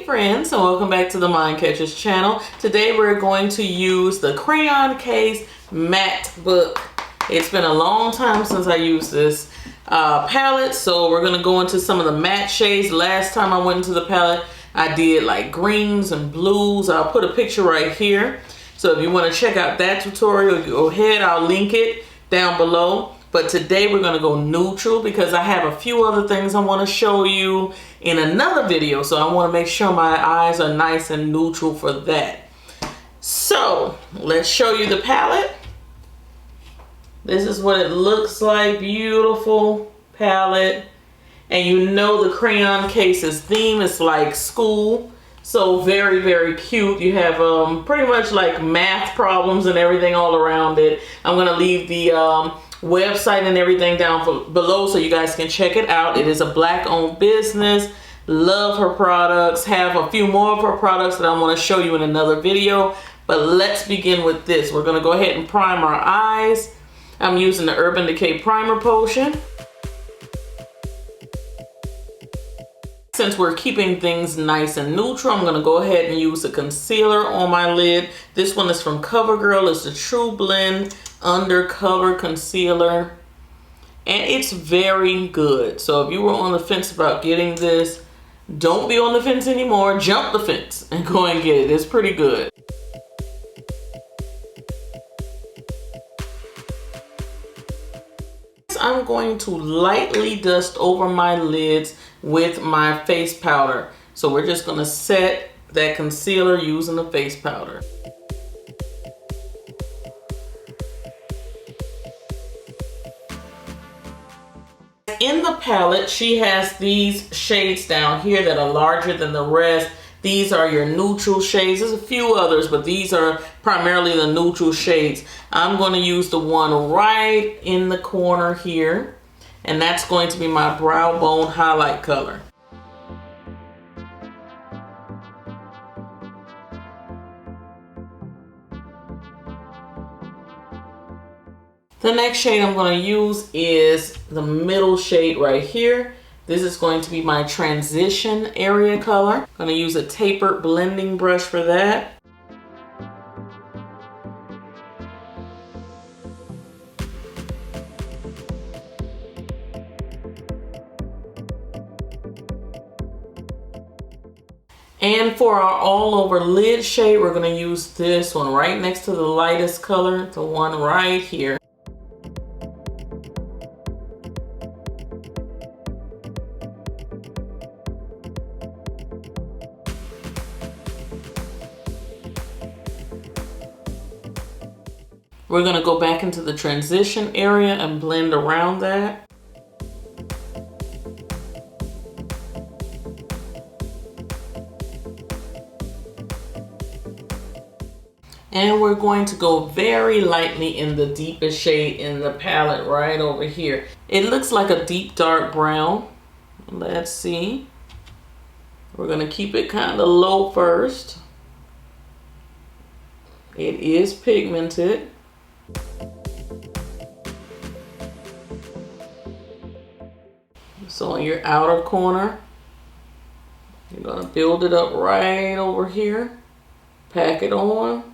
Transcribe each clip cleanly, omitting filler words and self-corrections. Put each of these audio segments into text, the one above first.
Hey friends, and welcome back to the Mind Catchers channel. Today we're going to use the Crayon Case Matte Book. It's been a long time since I used this palette, so we're going to go into some of the matte shades. Last time I went into the palette, I did like greens and blues. I'll put a picture right here. So if you want to check out that tutorial, go ahead. I'll link it down below. But today we're going to go neutral because I have a few other things I want to show you in another video. So I want to make sure my eyes are nice and neutral for that. So let's show you the palette. This is what it looks like. Beautiful palette. And you know the Crayon Case's theme is like school. So very, very cute. You have pretty much like math problems and everything all around it. I'm going to leave the website and everything down below so you guys can check it out. It is a black owned business. Love her products. Have a few more of her products that I want to show you in another video. But let's begin with this. We're going to go ahead and prime our eyes. I'm using the Urban Decay Primer Potion. Since we're keeping things nice and neutral, I'm going to go ahead and use a concealer on my lid. This one is from CoverGirl. It's the True Blend Undercover Concealer. And it's very good. So if you were on the fence about getting this, don't be on the fence anymore. Jump the fence and go and get it. It's pretty good. I'm going to lightly dust over my lids with my face powder. So we're just going to set that concealer using the face powder. In the palette, she has these shades down here that are larger than the rest. These are your neutral shades. There's a few others, but these are primarily the neutral shades. I'm going to use the one right in the corner here, and that's going to be my brow bone highlight color. The next shade I'm going to use is the middle shade right here. This is going to be my transition area color. I'm going to use a tapered blending brush for that. And for our all over lid shade, we're going to use this one right next to the lightest color, the one right here. We're going to go back into the transition area and blend around that. And we're going to go very lightly in the deepest shade in the palette right over here. It looks like a deep dark brown. Let's see. We're going to keep it kind of low first. It is pigmented. So on your outer corner, you're going to build it up right over here. Pack it on.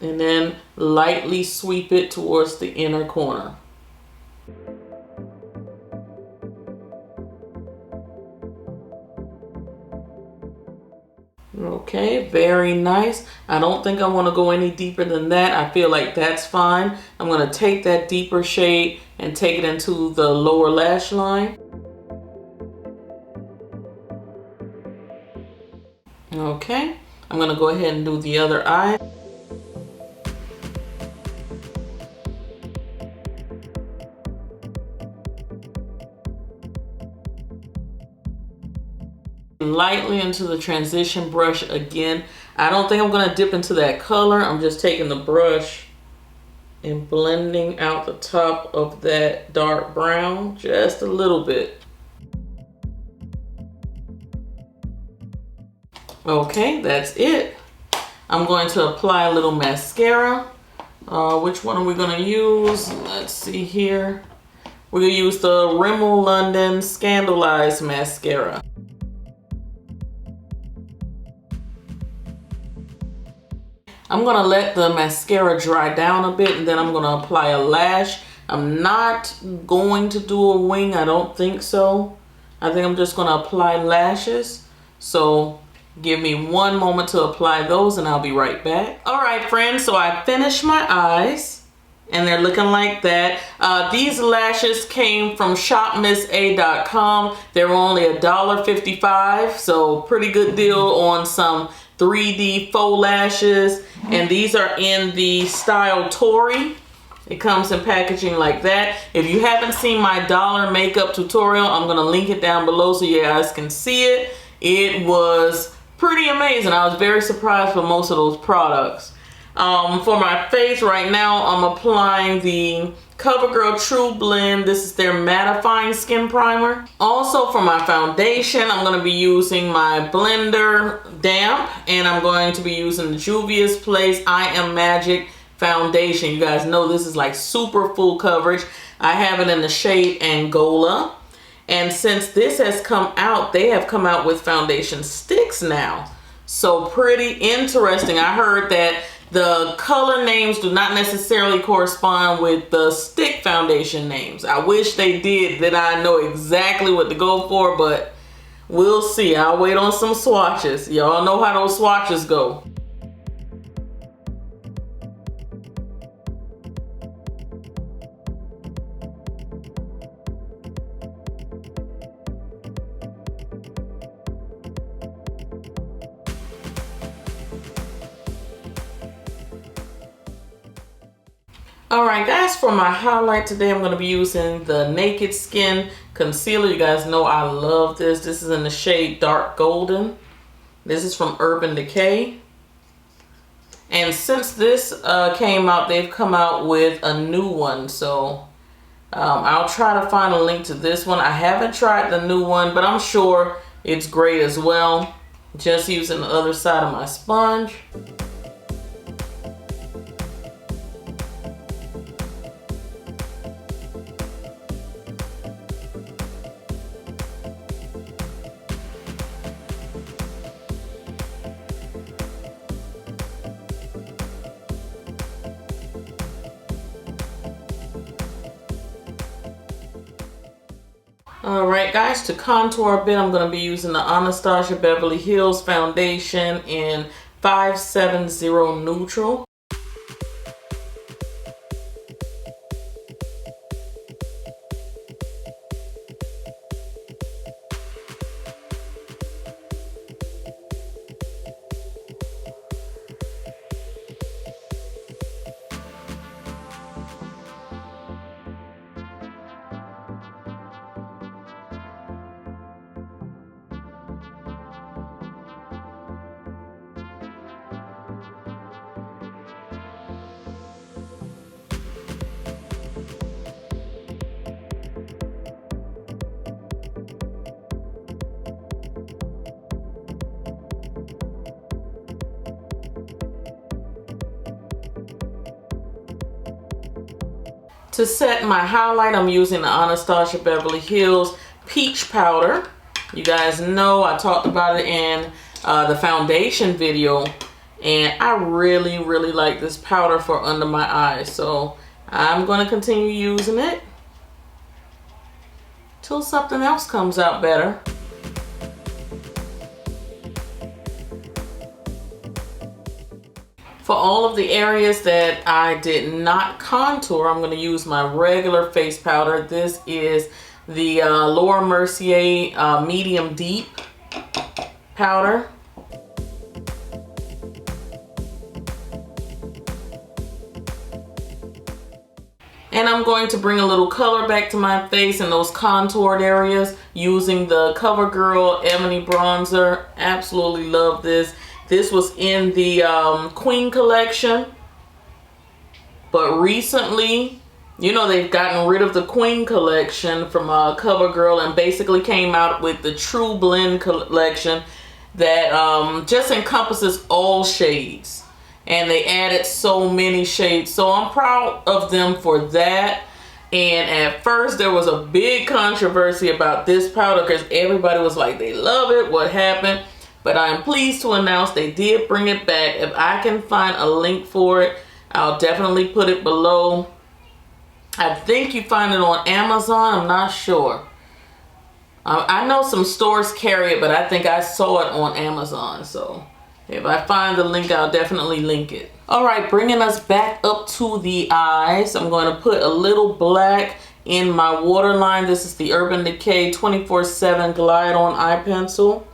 And then lightly sweep it towards the inner corner. Okay, very nice. I don't think I want to go any deeper than that. I feel like that's fine. I'm going to take that deeper shade and take it into the lower lash line. Okay, I'm going to go ahead and do the other eye. Lightly into the transition brush again. I don't think I'm going to dip into that color. I'm just taking the brush and blending out the top of that dark brown just a little bit. Okay, that's it. I'm going to apply a little mascara. Which one are we going to use? Let's see here. We're going to use the Rimmel London Scandalized Mascara. I'm gonna let the mascara dry down a bit and then I'm gonna apply a lash. I'm not going to do a wing, I don't think so. I think I'm just gonna apply lashes. So give me one moment to apply those and I'll be right back. All right, friends, so I finished my eyes and they're looking like that. These lashes came from shopmissa.com. They were only $1.55, so pretty good deal on some 3D faux lashes. And these are in the style Tory. It comes in packaging like that. If you haven't seen my dollar makeup tutorial, I'm gonna link it down below so you guys can see it. It was pretty amazing. I was very surprised with most of those products. For my face right now, I'm applying the CoverGirl True Blend. This is their mattifying skin primer. Also for my foundation, I'm going to be using my Blender Damp, and I'm going to be using the Juvia's Place I Am Magic foundation. You guys know this is like super full coverage. I have it in the shade Angola. And since this has come out, they have come out with foundation sticks now. So pretty interesting. I heard that the color names do not necessarily correspond with the stick foundation names. I wish they did, then I know exactly what to go for, but we'll see. I'll wait on some swatches. Y'all know how those swatches go. Alright guys, for my highlight today, I'm going to be using the Naked Skin Concealer. You guys know I love this. This is in the shade Dark Golden. This is from Urban Decay. And since this came out, they've come out with a new one. So I'll try to find a link to this one. I haven't tried the new one, but I'm sure it's great as well. Just using the other side of my sponge. Alright guys, to contour a bit, I'm going to be using the Anastasia Beverly Hills foundation in 570 Neutral. To set my highlight, I'm using the Anastasia Beverly Hills Peach Powder. You guys know I talked about it in the foundation video, and I really like this powder for under my eyes. So I'm going to continue using it till something else comes out better. For all of the areas that I did not contour, I'm going to use my regular face powder. This is the Laura Mercier Medium Deep powder. And I'm going to bring a little color back to my face in those contoured areas using the CoverGirl Ebony Bronzer. Absolutely love this. This was in the Queen collection, but recently, you know, they've gotten rid of the Queen collection from CoverGirl and basically came out with the True Blend collection that just encompasses all shades, and they added so many shades. So I'm proud of them for that. And at first there was a big controversy about this powder because everybody was like, they love it. What happened? but I am pleased to announce they did bring it back. If I can find a link for it, I'll definitely put it below. I think you find it on Amazon. I'm not sure. I know some stores carry it, but I think I saw it on Amazon. So if I find the link, I'll definitely link it. All right, bringing us back up to the eyes. I'm going to put a little black in my waterline. This is the Urban Decay 24/7 Glide On Eye Pencil.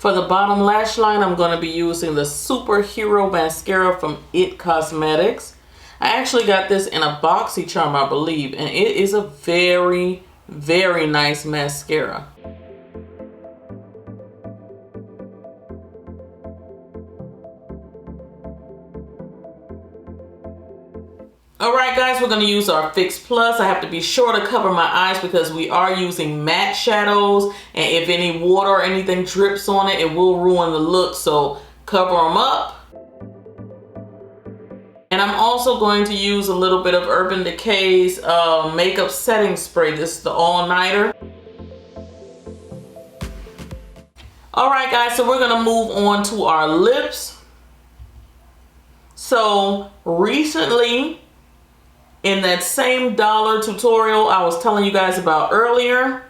For the bottom lash line, I'm going to be using the Superhero Mascara from It Cosmetics. I actually got this in a BoxyCharm, I believe, and it is a very, very nice mascara. Alright guys, we're going to use our Fix Plus. I have to be sure to cover my eyes because we are using matte shadows, and if any water or anything drips on it, it will ruin the look, so cover them up. And I'm also going to use a little bit of Urban Decay's makeup setting spray. This is the all-nighter. Alright guys, so we're going to move on to our lips. So recently, in that same dollar tutorial I was telling you guys about earlier,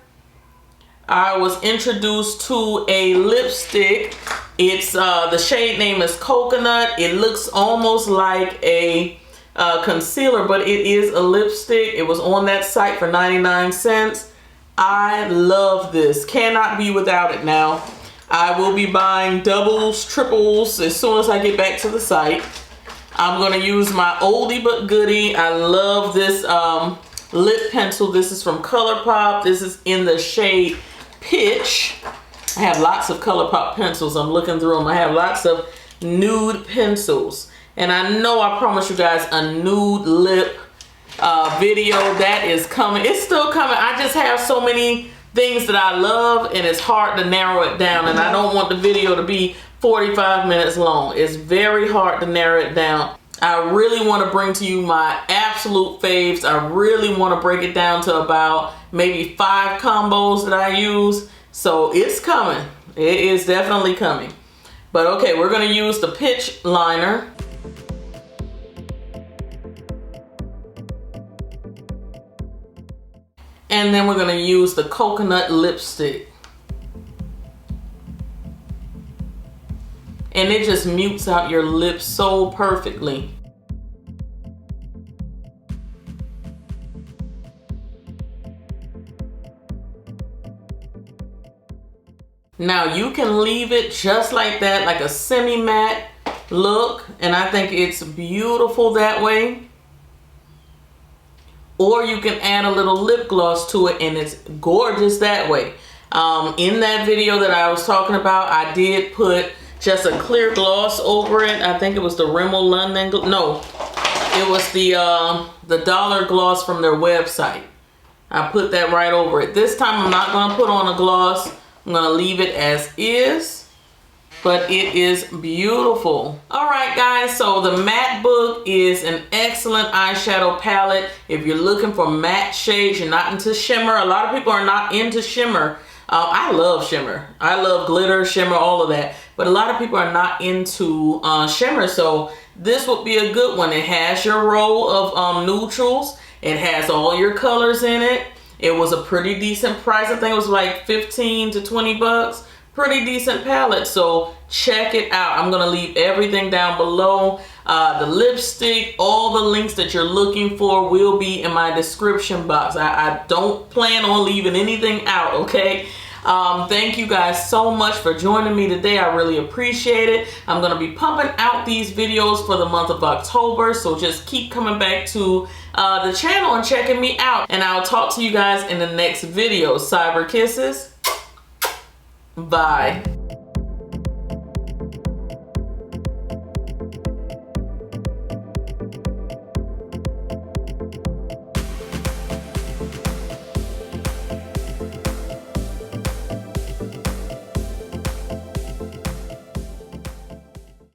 I was introduced to a lipstick. It's the shade name is Coconut. It looks almost like a concealer, but it is a lipstick. It was on that site for 99 cents. I love this. Cannot be without it now. I will be buying doubles, triples as soon as I get back to the site. I'm going to use my oldie but goodie. I love this lip pencil. This is from ColourPop. This is in the shade Pitch. I have lots of ColourPop pencils. I'm looking through them. I have lots of nude pencils. And I know I promised you guys a nude lip video. That is coming. It's still coming. I just have so many things that I love, and it's hard to narrow it down. And I don't want the video to be 45 minutes long. It's very hard to narrow it down. I really want to bring to you my absolute faves. I really want to break it down to about maybe 5 combos that I use. So it's coming. It is definitely coming. But okay, we're going to use the Pitch liner. And then we're going to use the Coconut lipstick. And it just mutes out your lips so perfectly. Now you can leave it just like that, like a semi-matte look, and I think it's beautiful that way. Or you can add a little lip gloss to it, and it's gorgeous that way. In that video that I was talking about, I did put just a clear gloss over it. I think it was the Rimmel London, no, it was the dollar gloss from their website. I put that right over it. This time I'm not going to put on a gloss. I'm going to leave it as is, but it is beautiful. All right guys, so the Matte Book is an excellent eyeshadow palette. If you're looking for matte shades, you're not into shimmer. A lot of people are not into shimmer. I love shimmer. I love glitter, shimmer, all of that. But a lot of people are not into shimmer, so this would be a good one. It has your row of neutrals. It has all your colors in it. It was a pretty decent price. I think it was like 15 to 20 bucks. Pretty decent palette, so check it out. I'm gonna leave everything down below. The lipstick, all the links that you're looking for will be in my description box. I don't plan on leaving anything out, okay? Thank you guys so much for joining me today. I really appreciate it. I'm gonna be pumping out these videos for the month of October, so just keep coming back to the channel and checking me out. And I'll talk to you guys in the next video. Cyber kisses. Bye.